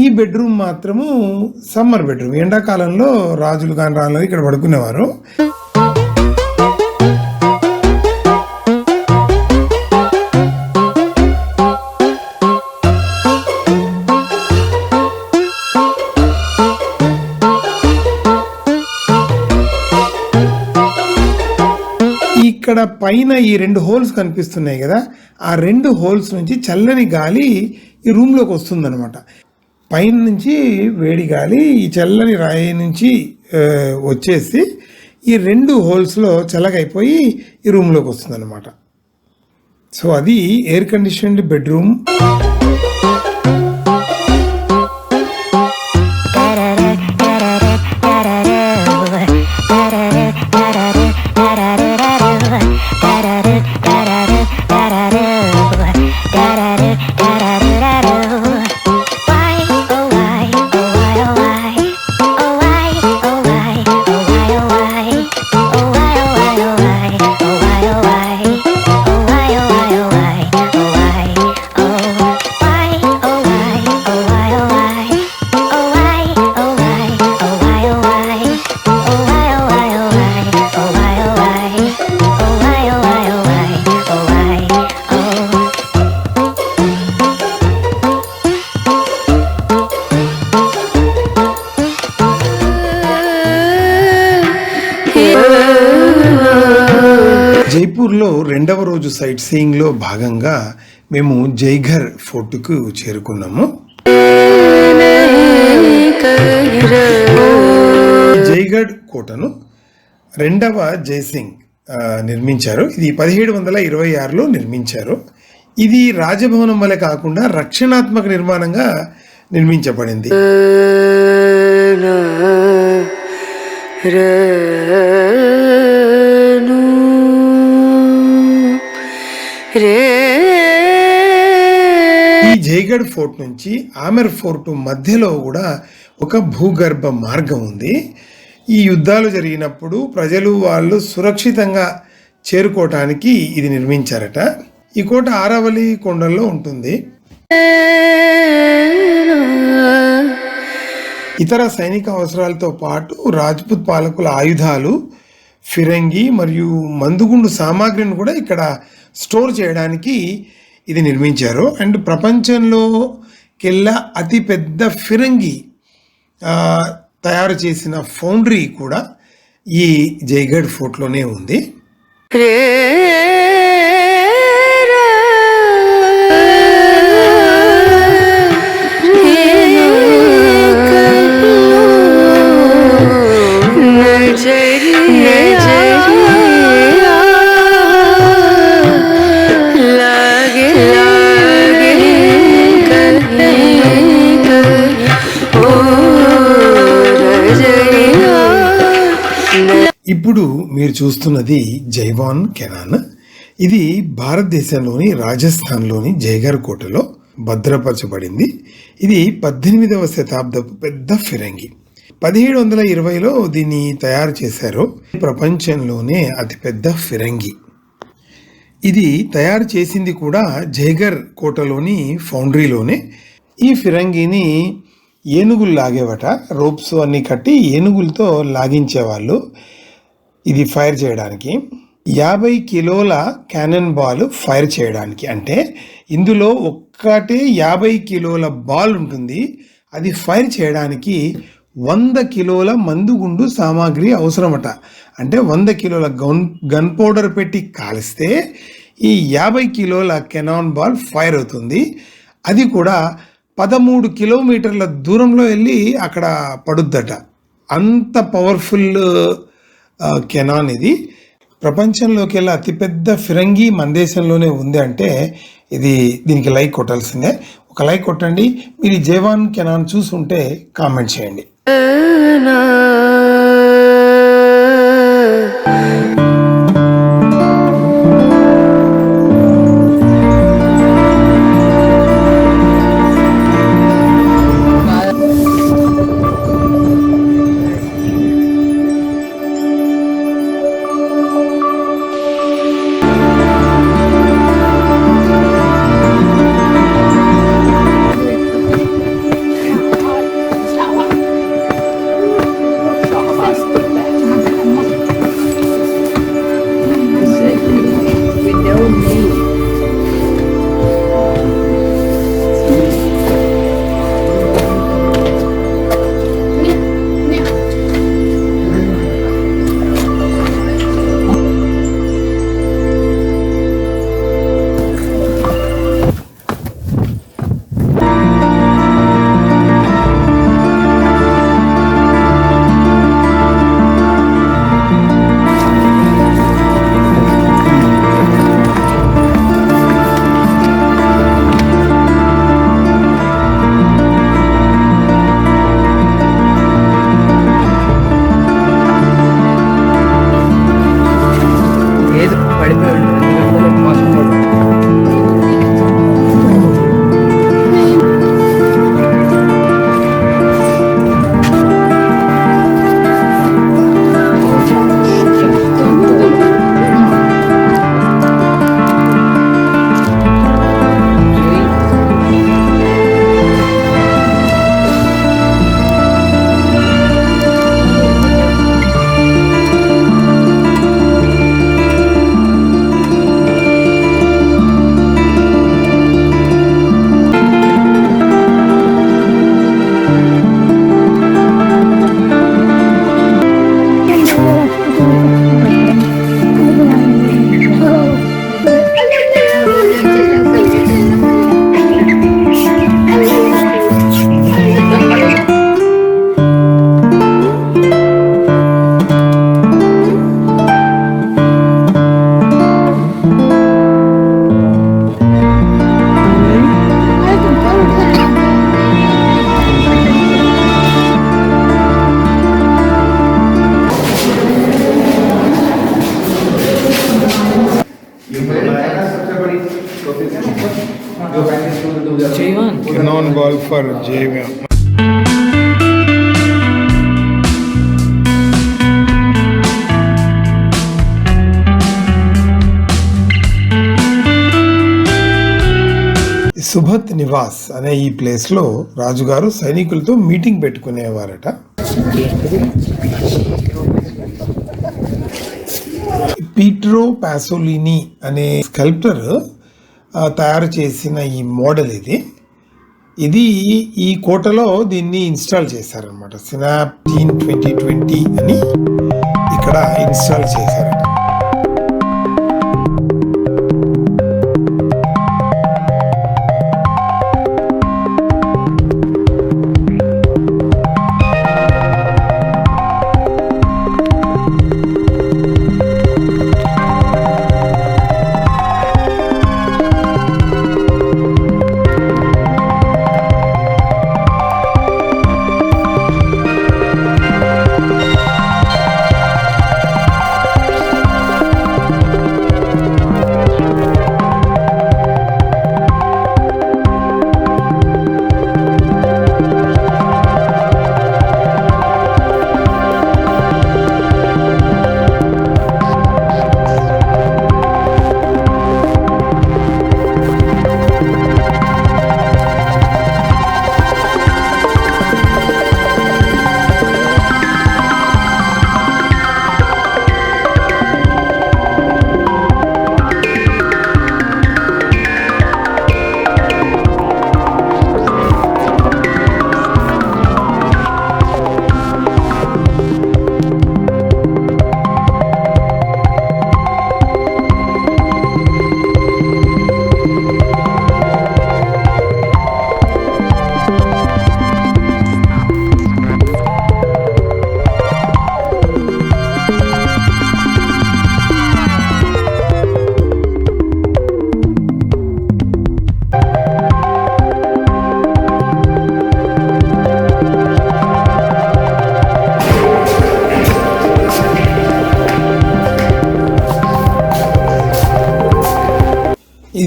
ఈ బెడ్రూమ్ మాత్రము సమ్మర్ బెడ్రూమ్. ఎండాకాలంలో రాజులు కానీ రాళ్ళు ఇక్కడ పడుకునేవారు. ఇక్కడ పైన ఈ 2 హోల్స్ కనిపిస్తున్నాయి కదా, ఆ 2 హోల్స్ నుంచి చల్లని గాలి ఈ రూమ్లోకి వస్తుందన్నమాట. పైన నుంచి వేడి గాలి ఈ చల్లని రాయి నుంచి వచ్చేసి ఈ 2 హోల్స్లో చల్లగైపోయి ఈ రూమ్లోకి వస్తుందన్నమాట. సో అది ఎయిర్ కండిషన్డ్ బెడ్రూమ్. జైపూర్లో 2వ రోజు సైట్ సీయింగ్లో భాగంగా మేము జైఘర్ ఫోర్టుకు చేరుకున్నాము. జైగఢ్ కోటను 2వ జైసింగ్ నిర్మించారు. ఇది 1726లో నిర్మించారు. ఇది రాజభవనం వలె కాకుండా రక్షణాత్మక నిర్మాణంగా నిర్మించబడింది. ఈ జైగఢ్ ఫోర్ట్ నుంచి ఆమెర్ ఫోర్ట్ మధ్యలో కూడా ఒక భూగర్భ మార్గం ఉంది. ఈ యుద్ధాలు జరిగినప్పుడు ప్రజలు వాళ్ళు సురక్షితంగా చేరుకోవటానికి ఇది నిర్మించారట. ఈ కోట ఆరావళి కొండల్లో ఉంటుంది. ఇతర సైనిక అవసరాలతో పాటు రాజ్పుత్ పాలకుల ఆయుధాలు, ఫిరంగి మరియు మందుగుండు సామాగ్రిని కూడా ఇక్కడ స్టోర్ చేయడానికి ఇది నిర్మించారు. అండ్ ప్రపంచంలోకెల్లా అతిపెద్ద ఫిరంగి తయారు చేసిన ఫౌండరీ కూడా ఈ జైగఢ్ ఫోర్ట్లోనే ఉంది. ఇప్పుడు మీరు చూస్తున్నది జైవాన్ కెనాన్. ఇది భారతదేశంలోని రాజస్థాన్లోని జైగర్ కోటలో భద్రపరచబడింది. ఇది 18వ శతాబ్దపు పెద్ద ఫిరంగి. 1720లో దీన్ని తయారు చేశారు. ప్రపంచంలోనే అతిపెద్ద ఫిరంగి. ఇది తయారు చేసింది కూడా జైగర్ కోటలోని ఫౌండరీలోనే. ఈ ఫిరంగిని ఏనుగులు లాగేవట, రోప్స్ అన్నీ కట్టి ఏనుగులతో లాగించేవాళ్ళు ఇది ఫైర్ చేయడానికి. 50 కిలోల క్యానన్ బాల్ ఫైర్ చేయడానికి, అంటే ఇందులో ఒక్కటే 50 కిలోల బాల్ ఉంటుంది. అది ఫైర్ చేయడానికి 100 కిలోల మందుగుండు సామాగ్రి అవసరమట. అంటే 100 కిలోల గన్ పౌడర్ పెట్టి కాలిస్తే ఈ 50 కిలోల కెనాన్ బాల్ ఫైర్ అవుతుంది. అది కూడా 13 కిలోమీటర్ల దూరంలో వెళ్ళి అక్కడ పడుద్దట. అంత పవర్ఫుల్ కెనాన్ ఇది. ప్రపంచంలోకి వెళ్ళి అతిపెద్ద ఫిరంగి మన దేశంలోనే ఉంది అంటే దీనికి లైక్ కొట్టాల్సిందే. ఒక లైక్ కొట్టండి. మీరు ఈ జవాన్ కెనాన్ చూసుంటే కామెంట్ చేయండి. Cannon ball for Javion. Subhat Niwas అనే ఈ ప్లేస్లో రాజుగారు సైనికులతో మీటింగ్ పెట్టుకునేవారట. పీట్రో పాసోలిని అనే స్కల్ప్టర్ తయారు చేసిన ఈ మోడల్ ఇది ఈ కోటలో దీన్ని ఇన్స్టాల్ చేశారనమాట. సినాప్ 2020 అని ఇక్కడ ఇన్స్టాల్ చేశారట.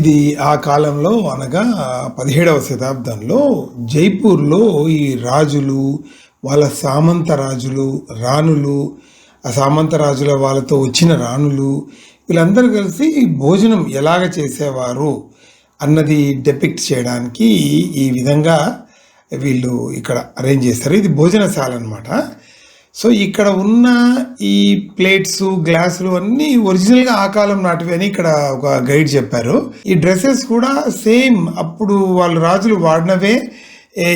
ఇది ఆ కాలంలో అనగా 17వ శతాబ్దంలో జైపూర్లో ఈ రాజులు, వాళ్ళ సామంత రాజులు, రాణులు, ఆ సామంత రాజుల వాళ్ళతో వచ్చిన రాణులు వీళ్ళందరూ కలిసి భోజనం ఎలాగ చేసేవారు అన్నది డెపిక్ట్ చేయడానికి ఈ విధంగా వీళ్ళు ఇక్కడ అరేంజ్ చేస్తారు. ఇది భోజనశాల అనమాట. సో ఇక్కడ ఉన్న ఈ ప్లేట్స్, గ్లాసులు అన్నీ ఒరిజినల్గా ఆ కాలం నాటివి అని ఇక్కడ ఒక గైడ్ చెప్పారు. ఈ డ్రెస్సెస్ కూడా సేమ్ అప్పుడు వాళ్ళు రాజులు వాడినవే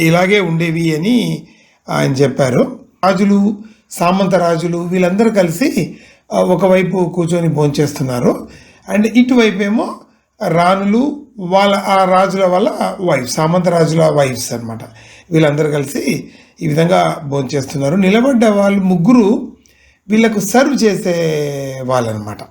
ఇలాగే ఉండేవి అని ఆయన చెప్పారు. రాజులు, సామంత రాజులు వీళ్ళందరూ కలిసి ఒకవైపు కూర్చొని భోంచేస్తున్నారు. అండ్ ఇటువైపు ఏమో రాణులు, వాళ్ళ ఆ రాజుల వాళ్ళ వైఫ్స్, సామంత రాజుల వైఫ్స్ అనమాట. వీళ్ళందరూ కలిసి ఈ విధంగా భోంచేస్తున్నారు. నిలబడ్డ వాళ్ళు ముగ్గురు వీళ్ళకు సర్వ్ చేసే వాళ్ళనమాట.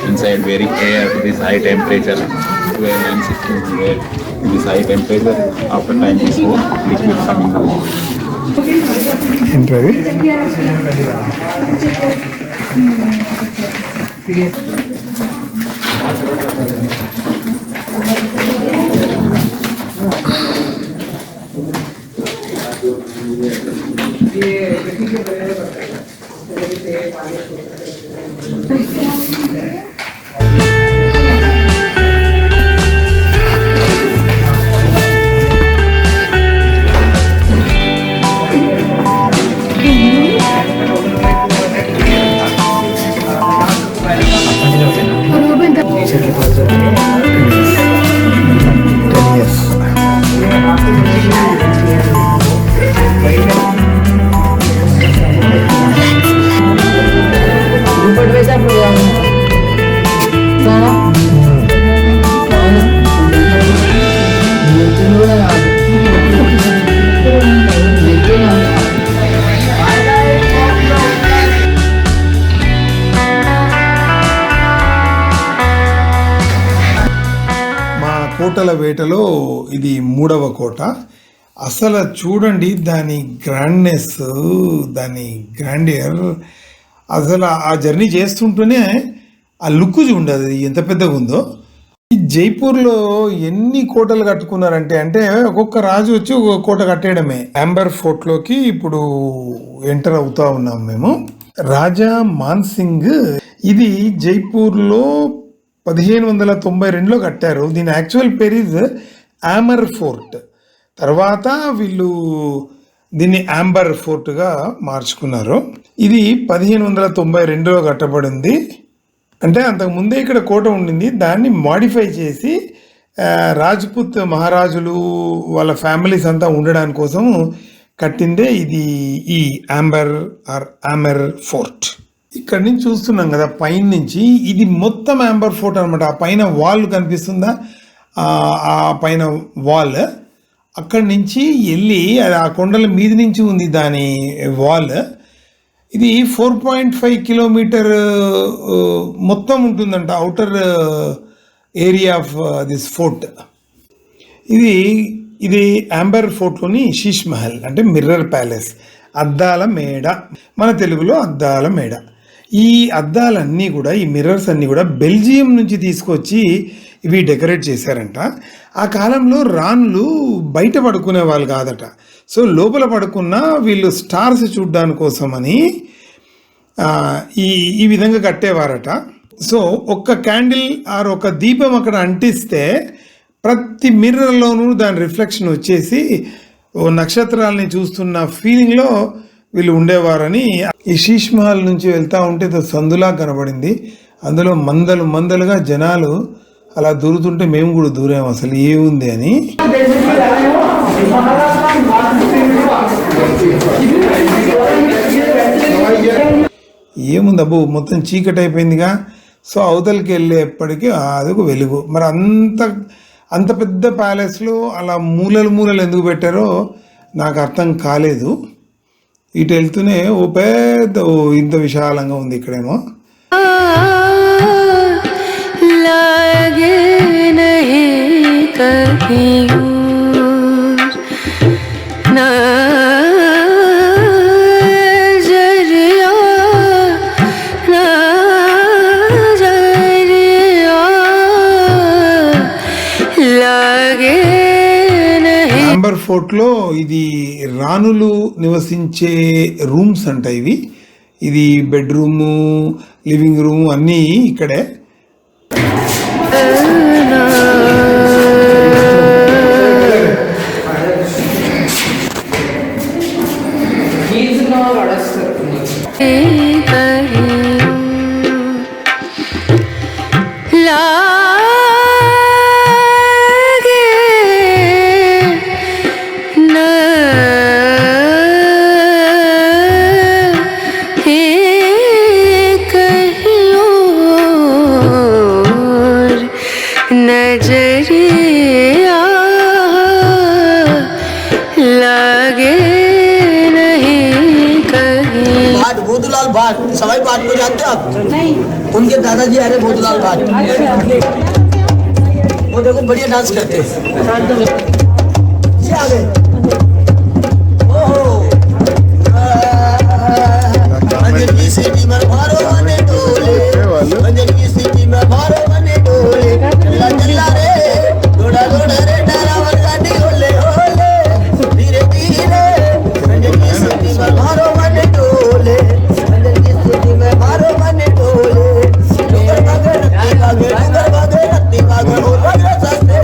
Inside very air, this high temperature, where I'm sitting here, this high temperature, after time is over, liquid coming out. ఏంటది? కోటల వేటలో ఇది 3వ కోట. అసలు చూడండి దాని గ్రాండ్నెస్, దాని గ్రాండియర్. అసలు ఆ జర్నీ చేస్తుంటేనే ఆ లుక్ చూడదు ఎంత పెద్దగా ఉందో. ఈ జైపూర్లో ఎన్ని కోటలు కట్టుకున్నారంటే ఒక్కొక్క రాజు వచ్చి ఒక కోట కట్టేయడమే. అంబర్ ఫోర్ట్లోకి ఇప్పుడు ఎంటర్ అవుతా ఉన్నాం మేము. రాజా మాన్సింగ్ ఇది జైపూర్లో 1592లో కట్టారు. దీని యాక్చువల్ పేరు ఇస్ ఆమర్ ఫోర్ట్. తర్వాత వీళ్ళు దీన్ని ఆంబర్ ఫోర్ట్గా మార్చుకున్నారు. ఇది 1592లో కట్టబడింది. అంటే అంతకుముందే ఇక్కడ కోట ఉండింది, దాన్ని మాడిఫై చేసి రాజ్పుత్ మహారాజులు వాళ్ళ ఫ్యామిలీస్ అంతా ఉండడానికి కోసం కట్టిందే ఇది, ఈ ఆమెర్ ఫోర్ట్. ఇక్కడ నుంచి చూస్తున్నాం కదా పైన నుంచి, ఇది మొత్తం యాంబర్ ఫోర్ట్ అనమాట. ఆ పైన వాల్ కనిపిస్తుందా, ఆ పైన వాల్, అక్కడి నుంచి వెళ్ళి అది ఆ కొండల మీద నుంచి ఉంది దాని వాల్. ఇది 4.5 కిలోమీటర్ మొత్తం ఉంటుందంట outer area of this fort. ఇది యాంబర్ ఫోర్ట్లోని శీష్ మహల్ అంటే మిర్రర్ ప్యాలెస్, అద్దాల మేడ, మన తెలుగులో అద్దాల మేడ. ఈ అద్దాలన్నీ కూడా, ఈ మిర్రర్స్ అన్నీ కూడా బెల్జియం నుంచి తీసుకొచ్చి ఇవి డెకరేట్ చేశారంట. ఆ కాలంలో రాణులు బయట పడుకునే వాళ్ళు కాదట. సో లోపల పడుకున్న వీళ్ళు స్టార్స్ చూడడానికి కోసమని ఈ విధంగా కట్టేవారట. సో ఒక్క క్యాండిల్ ఆర్ ఒక దీపం అక్కడ అంటిస్తే ప్రతి మిర్రర్లోనూ దాని రిఫ్లెక్షన్ వచ్చేసి ఓ నక్షత్రాలని చూస్తున్న ఫీలింగ్లో వీళ్ళు ఉండేవారని. ఈ శీష్ మహల్ నుంచి వెళ్తూ ఉంటే సందులా కనబడింది. అందులో మందలుగా జనాలు అలా దూరుతుంటే మేము కూడా దూరాము, అసలు ఏముంది అని. ఏముంది అబ్బో, మొత్తం చీకటి అయిపోయిందిగా. సో అవతలకి వెళ్ళేప్పటికీ అదొక వెలుగు. మరి అంత పెద్ద ప్యాలెస్లో అలా మూలలు ఎందుకు పెట్టారో నాకు అర్థం కాలేదు. ఇటు వెళ్తూనే ఇంత విశాలంగా ఉంది ఇక్కడేమో. యాంబర్ ఫోర్ట్లో ఇది రాణులు నివసించే రూమ్స్ అంట ఇవి. ఇది బెడ్రూము, లివింగ్ రూము అన్నీ ఇక్కడే. भोदूलाल भाट, सवाई भाट को जानते हो आप? नहीं। उनके दादाजी आ रहे भोदूलाल भाट। वो देखो बढ़िया डांस करते हैं। अंजन की सिटी में मारो बने डोले, अंजन की सिटी में मारो बने डोले, चला चला रे डोड़ा डोड़ा रे डारावर गाड़ी होले होले, धीरे धीरे अंजन की सिटी में मारो बने डोले, अंजन की सिटी में मारो बने डोले, डोगर भागे रत्ती भागे हो भागे सस्ते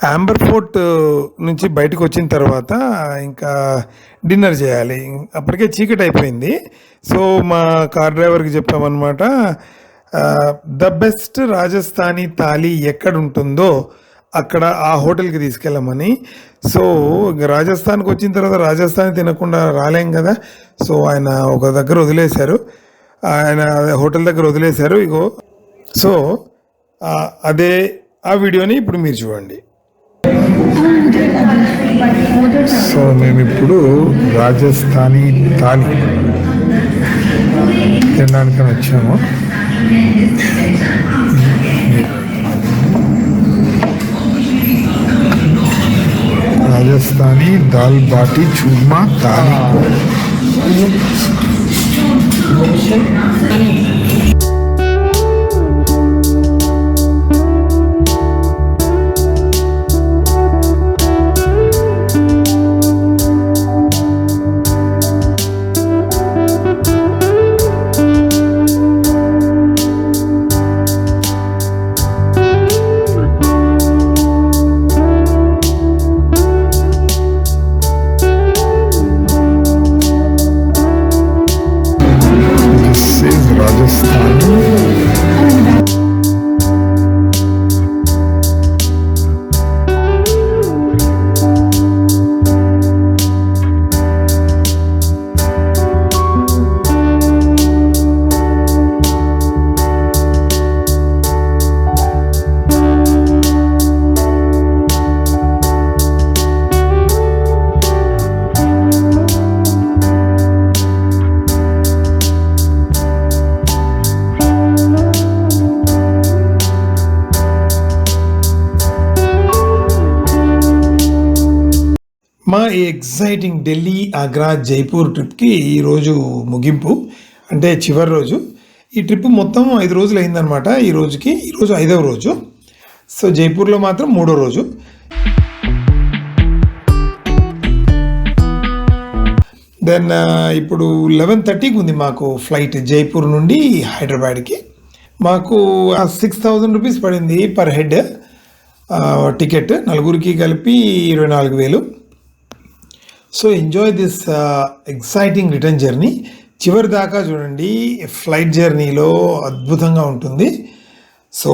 యాంబర్ ఫోర్ట్ నుంచి బయటకు వచ్చిన తర్వాత ఇంకా డిన్నర్ చేయాలి. అప్పటికే చీకటి అయిపోయింది. సో మా కార్ డ్రైవర్కి చెప్పామన్నమాట, ద బెస్ట్ రాజస్థానీ థాలీ ఎక్కడ ఉంటుందో అక్కడ ఆ హోటల్కి తీసుకెళ్ళమని. సో రాజస్థాన్కి వచ్చిన తర్వాత రాజస్థానీ తినకుండా రాలేం కదా. సో ఆయన ఒక దగ్గర వదిలేశారు, ఆయన హోటల్ దగ్గర వదిలేశారు. ఇగో సో అదే ఆ వీడియోని ఇప్పుడు మీరు చూడండి. సో మేము ఇప్పుడు రాజస్థానీ థాలీ తినడానికని వచ్చాము. రాజస్థానీ దాల్ బాటీ చూర్మా థాలీ. మా ఈ ఎగ్జైటింగ్ ఢిల్లీ, ఆగ్రా, జైపూర్ ట్రిప్కి ఈరోజు ముగింపు, అంటే చివరి రోజు. ఈ ట్రిప్ మొత్తం 5 రోజులు అయిందనమాట. ఈరోజు 5వ రోజు. సో జైపూర్లో మాత్రం 3వ రోజు. దెన్ ఇప్పుడు 11:30కి ఉంది మాకు ఫ్లైట్ జైపూర్ నుండి హైదరాబాద్కి. మాకు 6,000 రూపీస్ పడింది పర్ హెడ్ టికెట్, నలుగురికి కలిపి 24,000. So enjoy this exciting return journey. చివరి దాకా చూడండి, ఫ్లైట్ జర్నీలో అద్భుతంగా ఉంటుంది. సో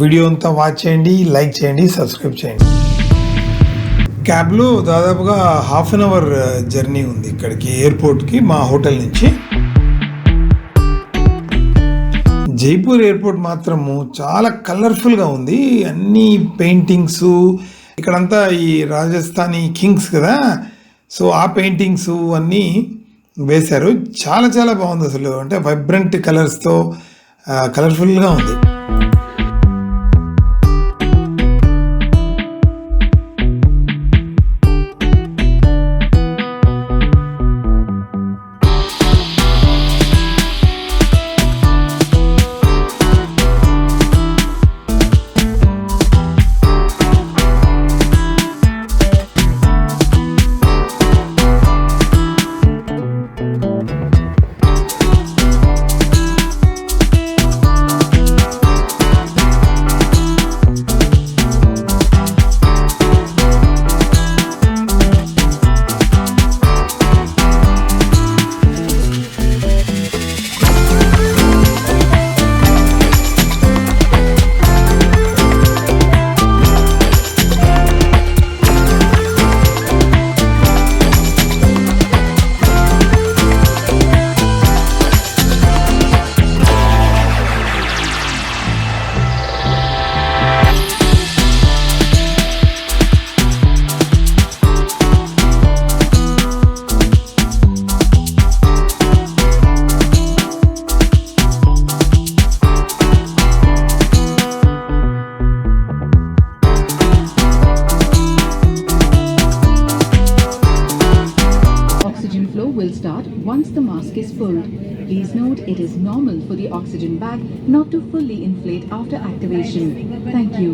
వీడియో అంతా వాచ్ చేయండి, లైక్ చేయండి, సబ్స్క్రైబ్ చేయండి. క్యాబ్లో దాదాపుగా ½ అన్ అవర్ జర్నీ ఉంది ఇక్కడికి, ఎయిర్పోర్ట్కి మా హోటల్ నుంచి. జైపూర్ ఎయిర్పోర్ట్ మాత్రము చాలా కలర్ఫుల్గా ఉంది. అన్ని పెయింటింగ్స్, ఇక్కడంతా ఈ రాజస్థానీ కింగ్స్ కదా, సో ఆ పెయింటింగ్స్ అన్నీ వేశారు. చాలా చాలా బాగుంది అసలు, అంటే వైబ్రెంట్ కలర్స్తో కలర్ఫుల్గా ఉంది. Will start once the mask is pulled. Please note it is normal for the oxygen bag not to fully inflate after activation. Thank you.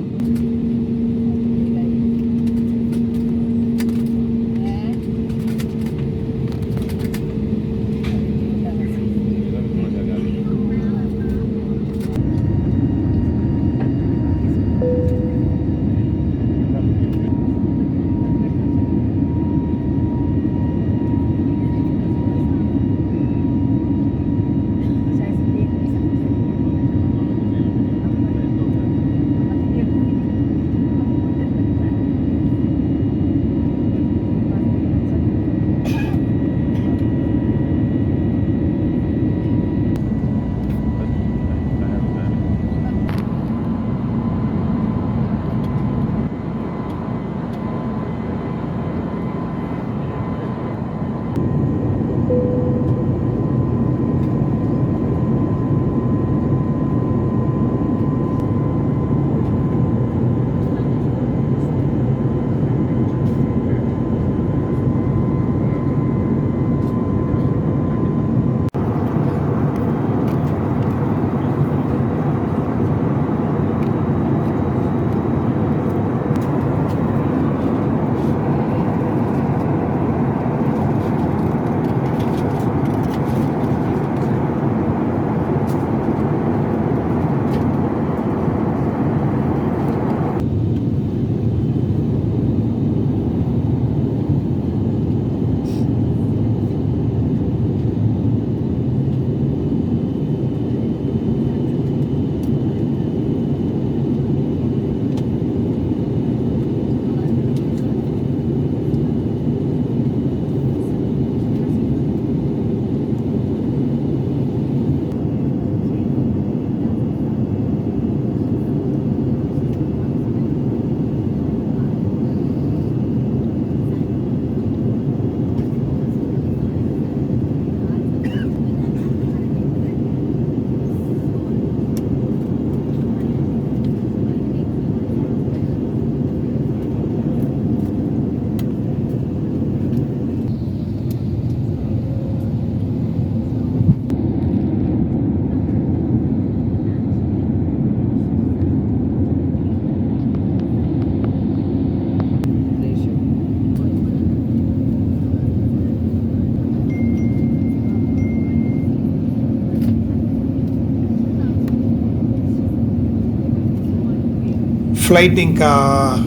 Flight ఇంకా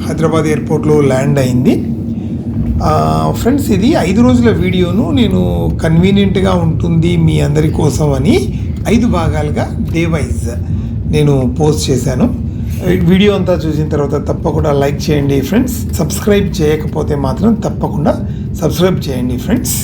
హైదరాబాద్ ఎయిర్పోర్ట్లో ల్యాండ్ అయింది. ఫ్రెండ్స్, ఇది 5 రోజుల వీడియోను నేను కన్వీనియంట్గా ఉంటుంది మీ అందరి కోసం అని 5 భాగాలుగా డే వైజ్ నేను పోస్ట్ చేశాను. వీడియో అంతా చూసిన తర్వాత తప్పకుండా లైక్ చేయండి ఫ్రెండ్స్. సబ్స్క్రైబ్ చేయకపోతే మాత్రం తప్పకుండా సబ్స్క్రైబ్ చేయండి ఫ్రెండ్స్.